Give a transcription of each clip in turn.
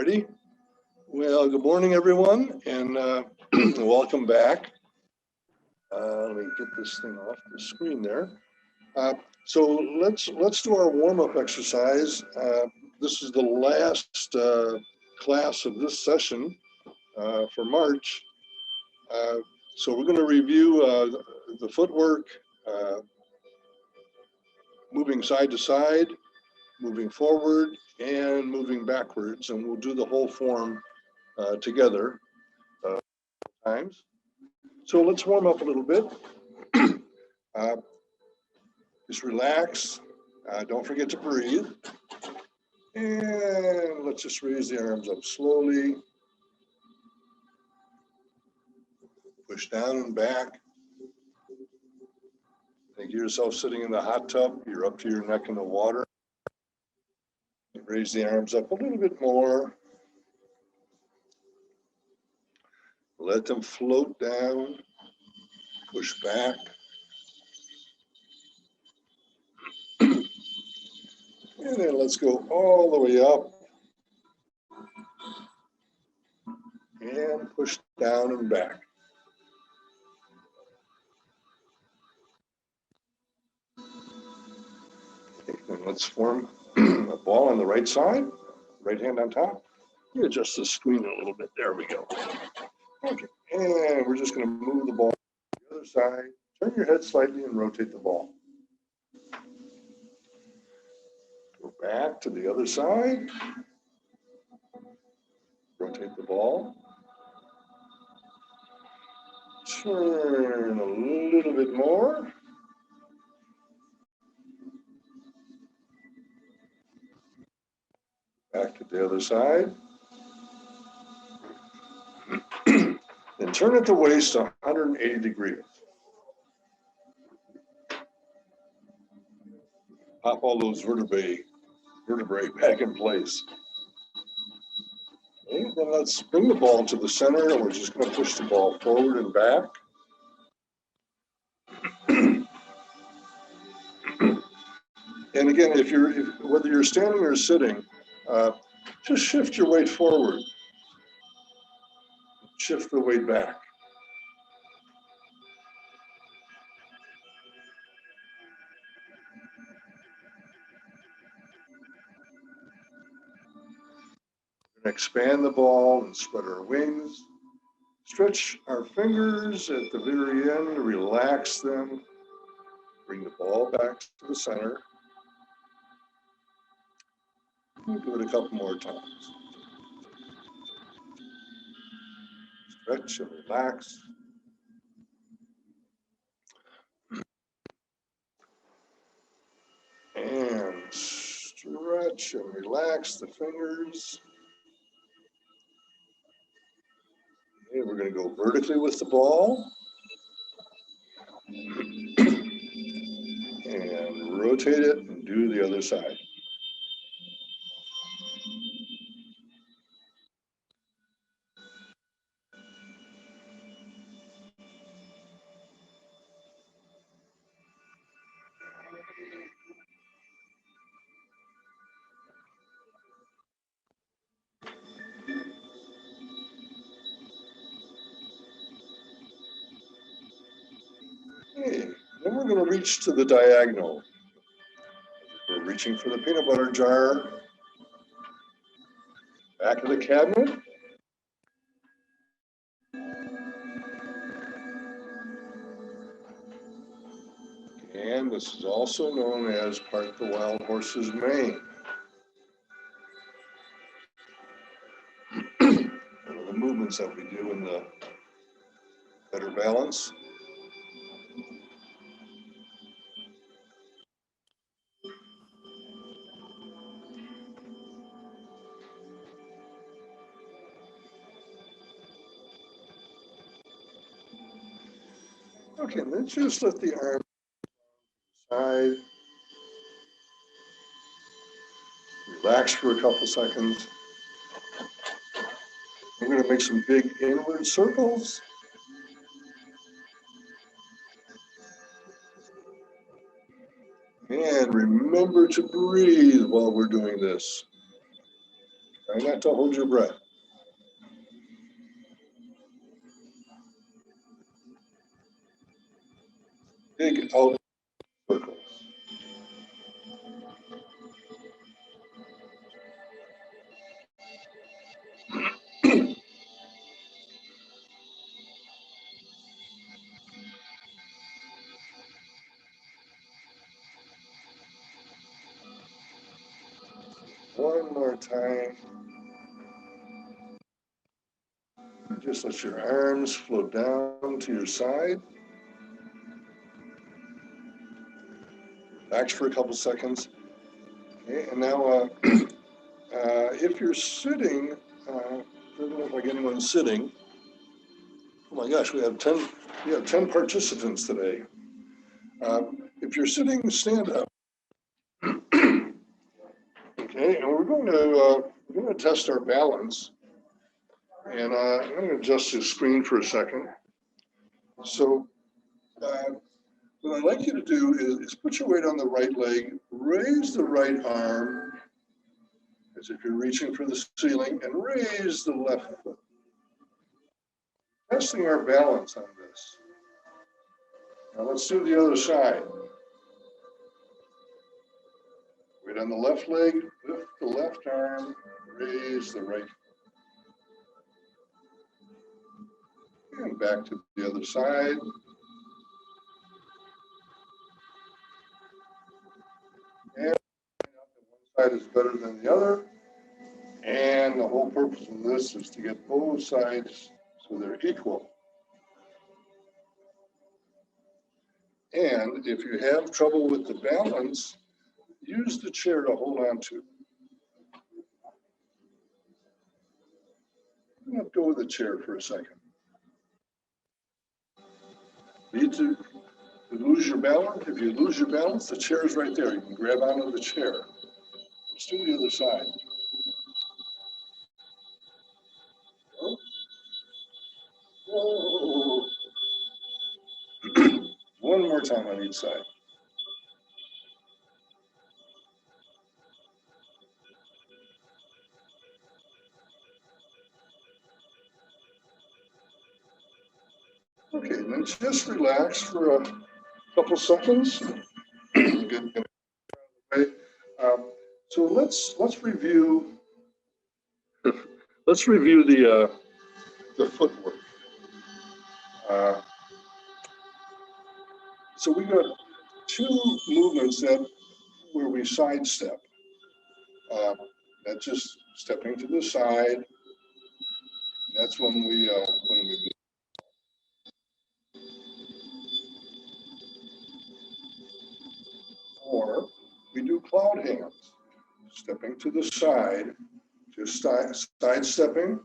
Ready? Well, good morning, everyone, and welcome back. Let me get this thing off the screen there. So let's do our warm-up exercise. This is the last class of this session for March. So we're going to review the footwork, moving side to side, moving forward, and moving backwards, and we'll do the whole form together times. So let's warm up a little bit. Just relax. Don't forget to breathe. And let's just raise the arms up slowly. Push down and back. Think of yourself sitting in the hot tub. You're up to your neck in the water. Raise the arms up a little bit more. Let them float down. Push back. And then let's go all the way up. And push down and back. And let's form a ball on the right side, right hand on top. You adjust the screen a little bit. There we go. Okay, and we're just going to move the ball to the other side. Turn your head slightly and rotate the ball. Go back to the other side. Rotate the ball. Turn a little bit more. Back to the other side. Then turn at the waist 180 degrees. Pop all those vertebrae back in place. Okay, then let's bring the ball to the center, and we're just going to push the ball forward and back. And again, whether you're standing or sitting, just shift your weight forward. Shift the weight back. Expand the ball and spread our wings. Stretch our fingers at the very end, relax them. Bring the ball back to the center. We'll do it a couple more times. Stretch and relax. And stretch and relax the fingers. Okay, we're going to go vertically with the ball. And rotate it and do the other side. Okay, then we're going to reach to the diagonal. We're reaching for the peanut butter jar. Back of the cabinet. And this is also known as part the wild horse's mane. One of the movements that we do in the better balance. Okay, let's just let the arm side. Relax for a couple seconds. I'm going to make some big inward circles. And remember to breathe while we're doing this. Try not to hold your breath. Big out circles. One more time. Just let your arms float down to your side. Relax for a couple seconds. Okay, and now if you're sitting, I don't know if anyone's sitting. Oh my gosh, we have 10 participants today. If you're sitting, stand up. Okay, and we're going to test our balance. And I'm going to adjust the screen for a second. So what I'd like you to do is put your weight on the right leg, raise the right arm as if you're reaching for the ceiling, and raise the left foot. Testing our balance on this. Now let's do the other side. Weight on the left leg, lift the left arm, raise the right foot. And back to the other side. And one side is better than the other. And the whole purpose of this is to get both sides so they're equal. And if you have trouble with the balance, use the chair to hold on to. I'm going to go with the chair for a second. Need to lose your balance? If you lose your balance, the chair is right there. You can grab onto the chair. Let's do the other side. Oh. One more time on each side. Okay, and then just relax for a couple seconds. Good. Okay. So let's review. Let's review the footwork. So we got two movements where we sidestep. That's just stepping to the side. That's when we or we do cloud hands, stepping to the side, just side stepping.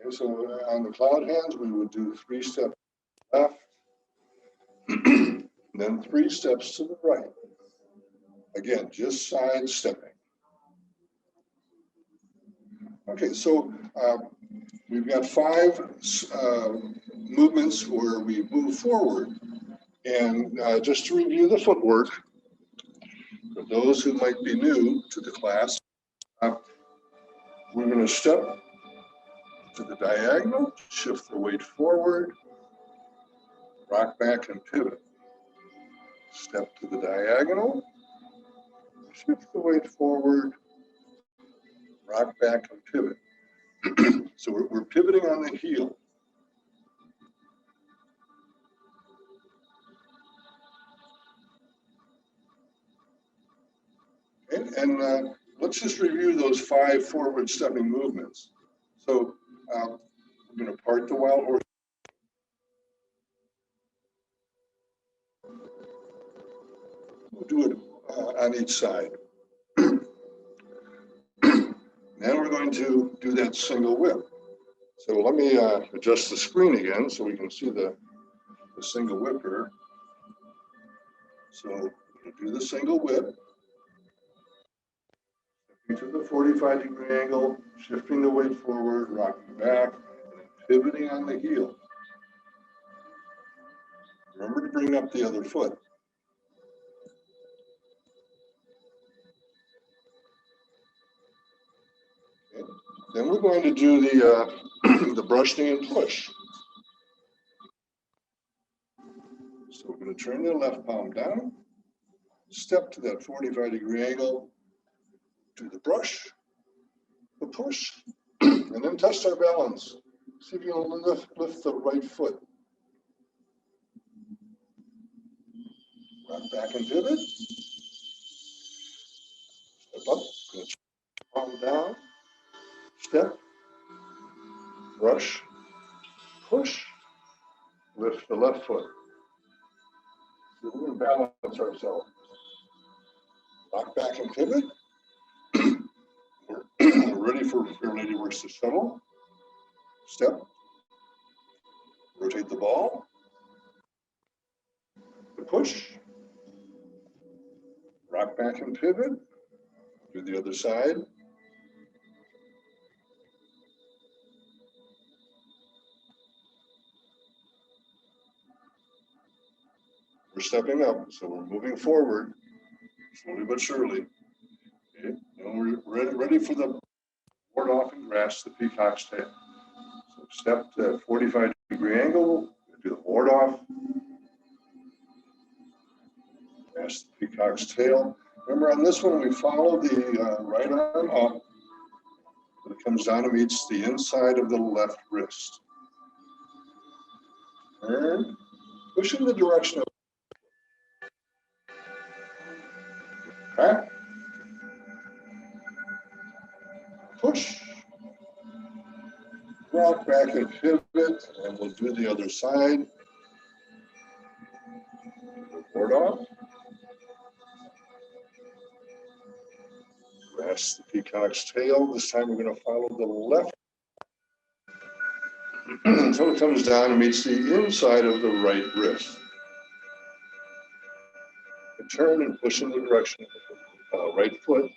Okay, so on the cloud hands, we would do 3 steps left, then 3 steps to the right. Again, just side stepping. Okay, so we've got 5 movements where we move forward. And just to review the footwork, for those who might be new to the class, we're going to step to the diagonal, shift the weight forward, rock back and pivot. Step to the diagonal, shift the weight forward, rock back and pivot. So we're pivoting on the heel. And let's just review those 5 forward stepping movements. So I'm going to part the wild horse. We'll do it on each side. Now we're going to do that single whip. So let me adjust the screen again so we can see the single whip here. So we'll do the single whip. Stepping to the 45-degree angle, shifting the weight forward, rocking back, and pivoting on the heel. Remember to bring up the other foot. Okay. Then we're going to do the brushing and push. So we're going to turn the left palm down, step to that 45-degree angle, do the brush, the push, and then test our balance. See if you can lift the right foot. Rock back and pivot. Step up, palm down, step, brush, push, lift the left foot. So we're going to balance ourselves. Rock back and pivot. We're ready for Fair Lady Works to shuttle. Step. Rotate the ball. The push. Rock back and pivot. Do the other side. We're stepping up, so we're moving forward, slowly but surely. Okay. And we're ready for the ward off and grass, the peacock's tail. So step to 45-degree angle, do the ward off, grass the peacock's tail. Remember on this one, we follow the right arm up, but it comes down and meets the inside of the left wrist. Turn, push in the direction of back, push, rock back and pivot, and we'll do the other side. Board off. Grass the peacock's tail. This time we're going to follow the left until it comes down and meets the inside of the right wrist. And turn and push in the direction of the right foot.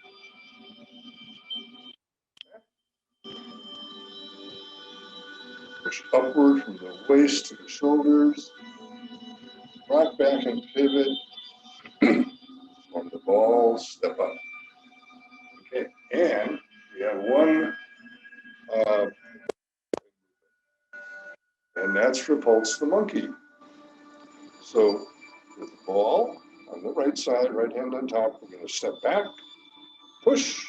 Push upward from the waist to the shoulders. Rock back and pivot. Form the ball, step up. Okay, and we have one, and that's repulse the monkey. So with the ball on the right side, right hand on top, we're going to step back, push,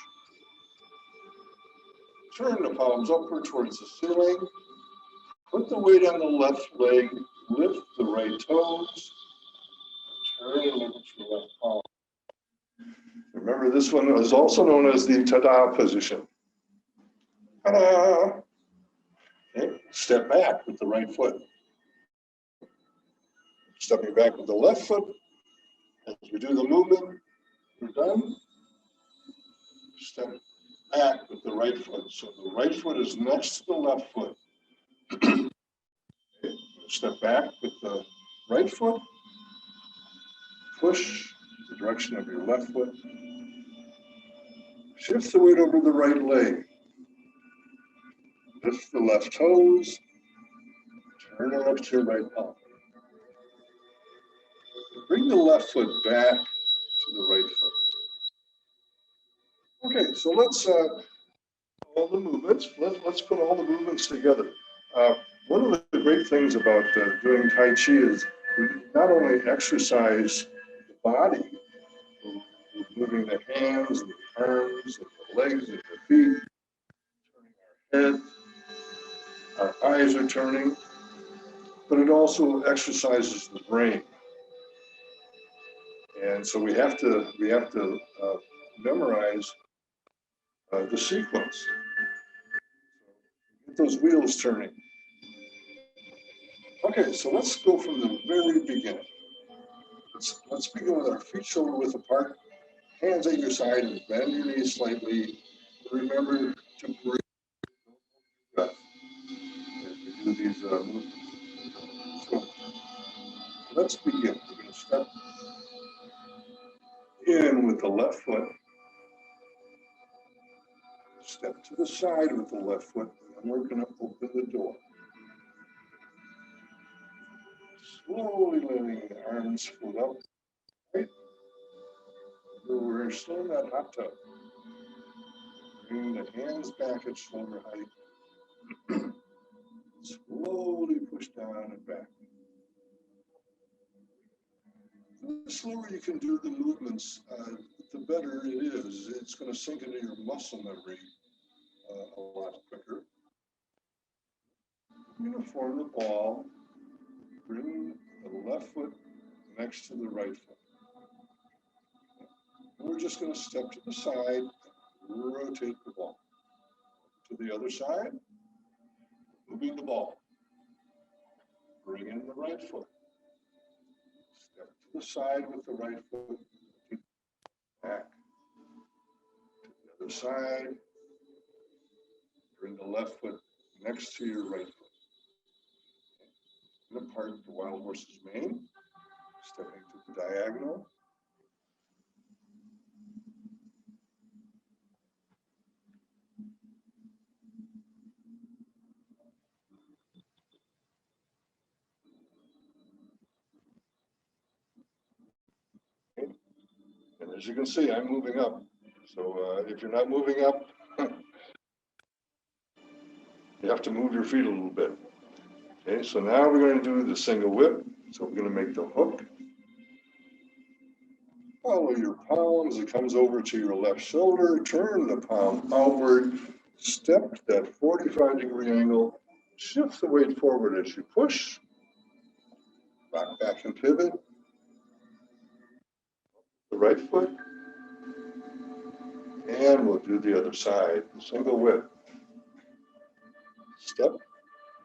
turn the palms upward towards the ceiling, put the weight on the left leg, lift the right toes, turn and lift your left palm. Remember, this one is also known as the ta-da position. Ta-da! Okay. Step back with the right foot. Stepping back with the left foot. As we do the movement, we're done. Step back with the right foot. So the right foot is next to the left foot. Okay. Step back with the right foot. Push the direction of your left foot. Shift the weight over the right leg. Lift the left toes. Turn and lift your right palm. Bring the left foot back to the right foot. Okay, so let's all the movements. Let's put all the movements together. One of the great things about doing Tai Chi is we not only exercise the body, we're moving the hands and the arms and the legs and the feet, turning our head, our eyes are turning, but it also exercises the brain. And so we have to memorize the sequence. Get those wheels turning. Okay, so let's go from the very beginning. Let's begin with our feet shoulder width apart, hands at your side, and bend your knees slightly. Remember to breathe as we do these movements. So let's begin. We're going to step in with the left foot. Step to the side with the left foot, and we're going to open the door. slowly letting the arms float up. Right? We're still in that hot tub. Bring the hands back at shoulder height. Slowly push down and back. The slower you can do the movements, the better it is. It's going to sink into your muscle memory a lot quicker. You're going to form the ball. Bring the left foot next to the right foot. And we're just going to step to the side, rotate the ball. To the other side, moving the ball. Bring in the right foot. Step to the side with the right foot. Back. To the other side. Bring the left foot next to your right foot. And apart the wild horse's mane. Stepping to the diagonal. And as you can see, I'm moving up. So if you're not moving up, you have to move your feet a little bit. Okay, so now we're going to do the single whip. So we're going to make the hook. Follow your palm as it comes over to your left shoulder. Turn the palm outward. Step to that 45-degree angle. Shift the weight forward as you push. Rock back and pivot. The right foot. And we'll do the other side. Single whip. Step.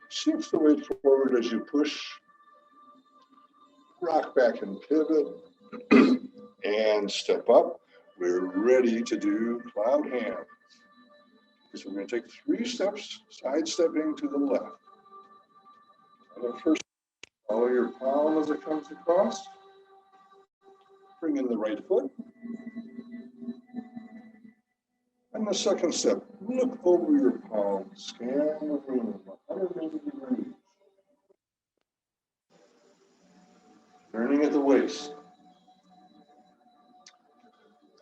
Shift the weight forward as you push. Rock back and pivot. And step up. We're ready to do cloud hand. So we're going to take 3 steps, sidestepping to the left. And first, follow your palm as it comes across. Bring in the right foot. And the second step, look over your palm, scan the room, 180 degrees. Turning at the waist.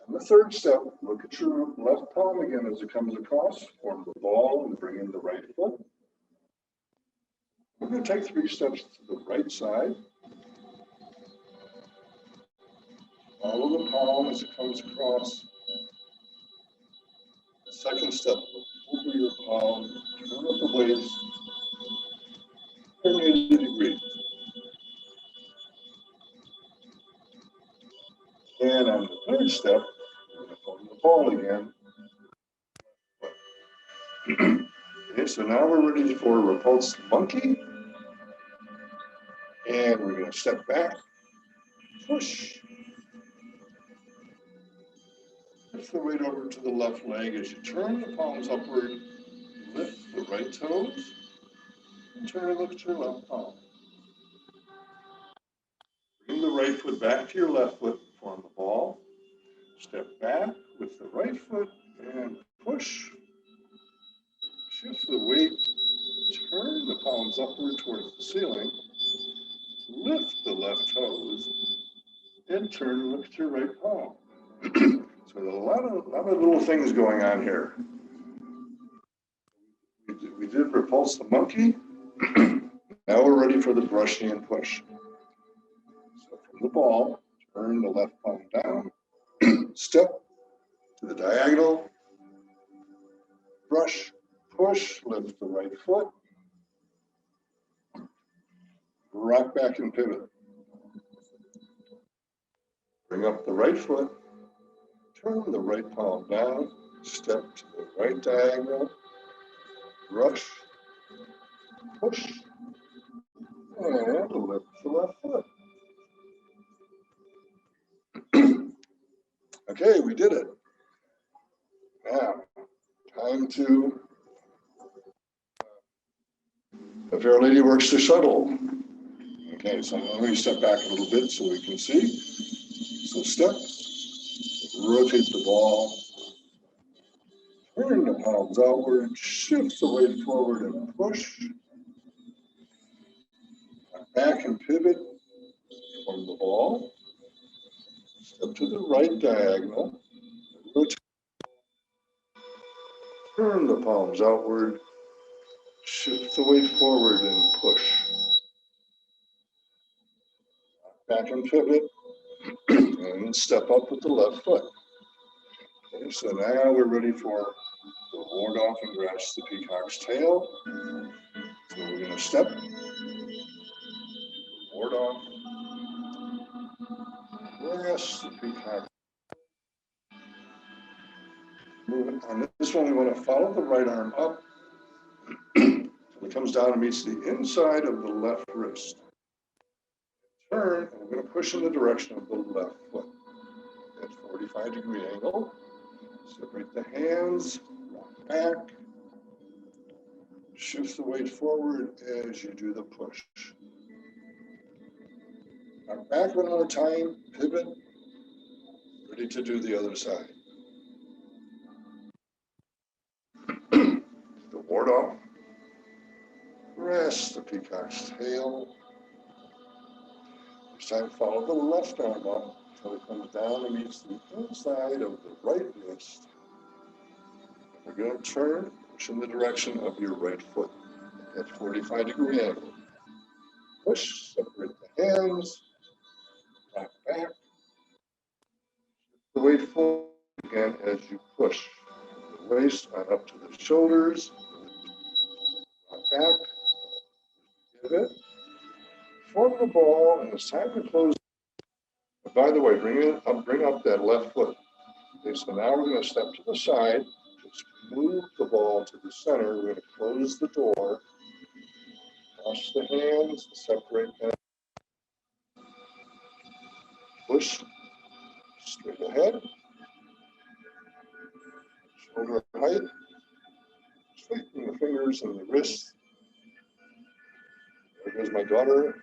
And the third step, look at your left palm again as it comes across, form the ball and bring in the right foot. We're going to take 3 steps to the right side. Follow the palm as it comes across. The second step, look over your palm, turn at the waist, turn 80 degrees. And on the third step, we're going to form the ball again. Okay, so now we're ready for repulsed monkey. And we're going to step back, push. Lift the weight over to the left leg as you turn the palms upward, lift the right toes, and turn and look at your left palm. Bring the right foot back to your left foot, form the ball. Step back with the right foot and push. Shift the weight, turn the palms upward towards the ceiling, lift the left toes, and turn and look at your right palm. So there's a lot of little things going on here. We did repulse the monkey. Now we're ready for the brush hand push. So from the ball, turn the left palm down, step to the diagonal, brush, push, lift the right foot, rock back and pivot. Bring up the right foot, turn the right palm down, step to the right diagonal, brush, push, and lift the left foot. Okay, we did it. Now, time to, the fair lady works the shuttle. Okay, so let me step back a little bit so we can see. So step, rotate the ball, turn the palms outward, shift the weight forward and push. Back and pivot from the ball. Step to the right diagonal. Rotate. Turn the palms outward. Shift the weight forward and push. Back and pivot. And step up with the left foot. Okay, so now we're ready for the ward off and grasp the peacock's tail. So we're going to step, ward off, grasp the peacock. Moving on this one, we want to follow the right arm up. It comes down and meets the inside of the left wrist. Turn, and we're going to push in the direction of the left foot. At 45-degree angle. Separate the hands, rock back. Shift the weight forward as you do the push. Rock back one more time, pivot. Ready to do the other side. The ward off. Rest the peacock's tail. This time follow the left arm up until it comes down and meets the inside of the right wrist. We're going to turn, push in the direction of your right foot at 45-degree angle. Push, separate the hands, rock back. The weight forward again as you push. The waist on up to the shoulders. Rock back. Pivot. Form the ball, and it's time to close. By the way, bring up that left foot. Okay, so now we're going to step to the side. Just move the ball to the center. We're going to close the door. Wash the hands, separate them. Push straight ahead. Shoulder height. Straighten the fingers and the wrists. There goes my daughter.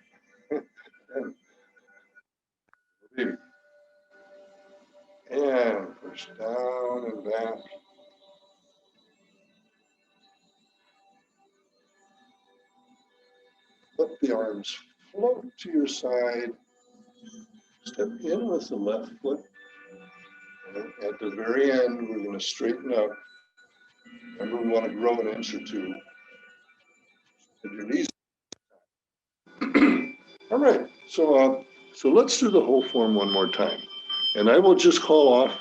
And push down and back. Let the arms float to your side. Step in with the left foot. And at the very end, we're going to straighten up. Remember, we want to grow an inch or two. At your knees. All right. So let's do the whole form one more time. And I will just call off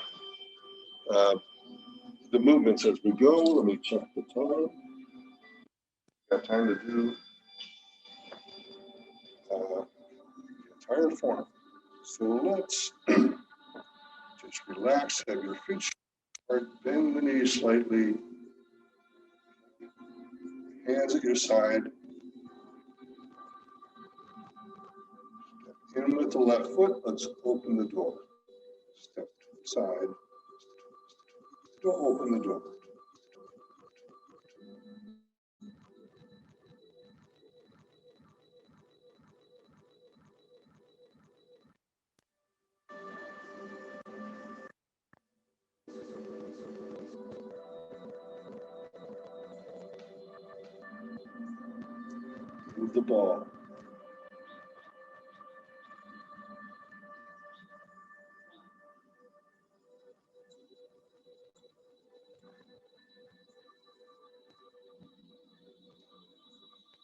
the movements as we go. Let me check the time. Got time to do the entire form. So let's just relax, have your feet short, bend the knees slightly, hands at your side. Step in with the left foot, let's open the door. Step to the side, don't open the door. Move the ball.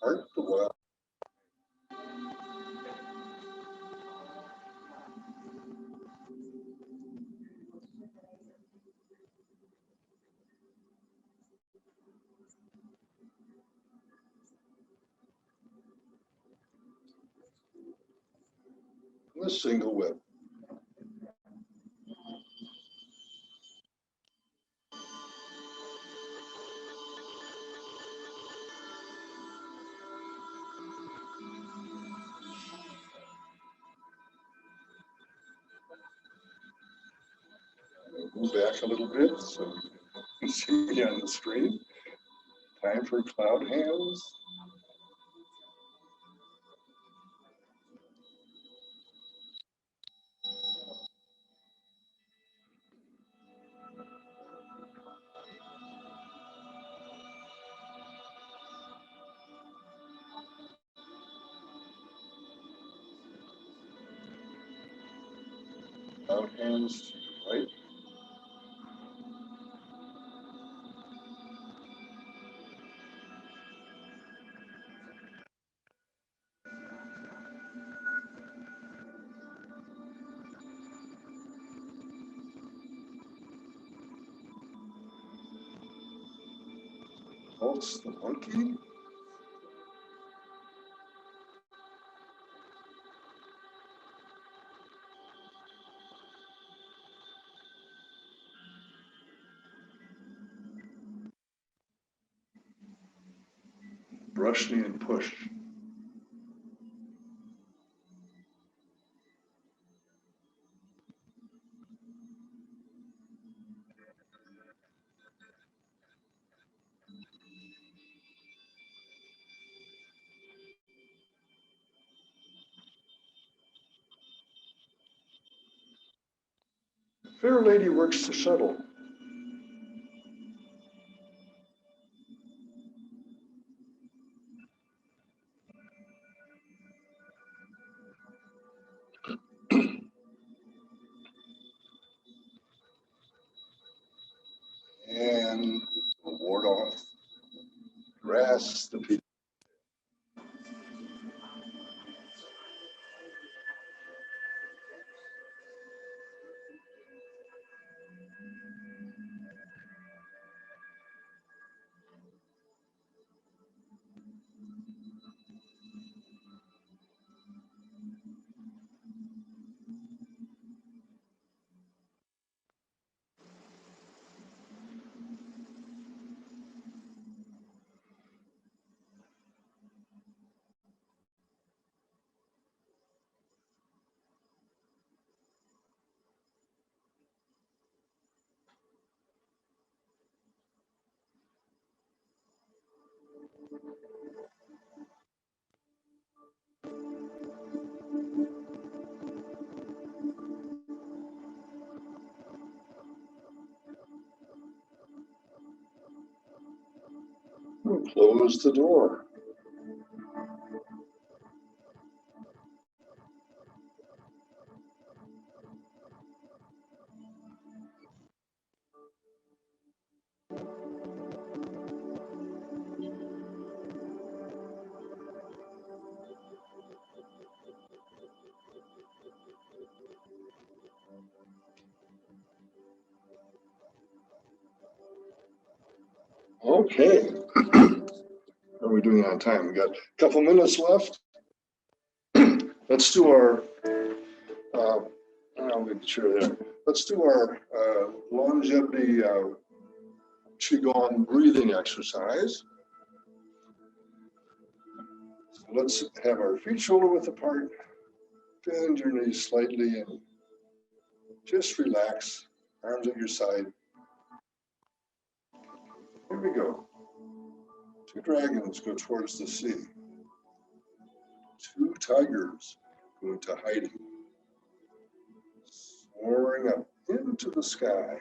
Heart the well. The single whip. Move back a little bit so you can see me on the screen. Time for cloud hands. Out hands to the right. Pulse the monkey. Brush knee and push. Fair lady works the shuttle. And ward off. Grass the feet. Close the door. Okay. How are we doing on time? We got a couple minutes left. Let's do our, I'll leave the chair there. Let's do our longevity Qigong breathing exercise. So let's have our feet shoulder width apart. Bend your knees slightly and just relax. Arms at your side. Here we go. 2 dragons go towards the sea. 2 tigers go into hiding. Soaring up into the sky.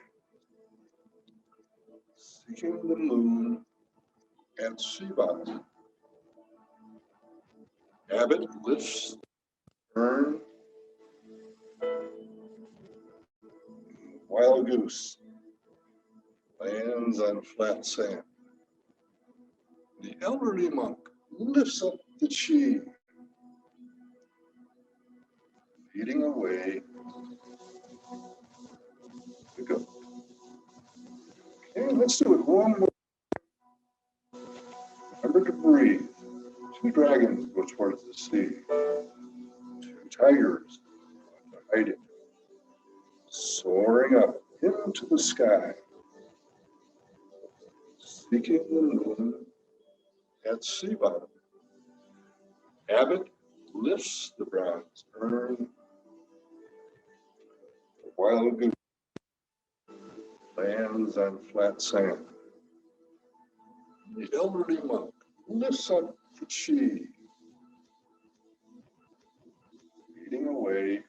Seeking the moon at sea bottom. Abbot lifts, turn. Wild goose lands on flat sand. The elderly monk lifts up the chi, feeding away. We go. Okay, let's do it one more. Remember to breathe. 2 dragons go towards the sea. 2 tigers hiding, soaring up into the sky, seeking the moon at sea bottom. Abbot lifts the bronze urn. The wild goose lands on flat sand. The elderly monk lifts up the chi, leading away.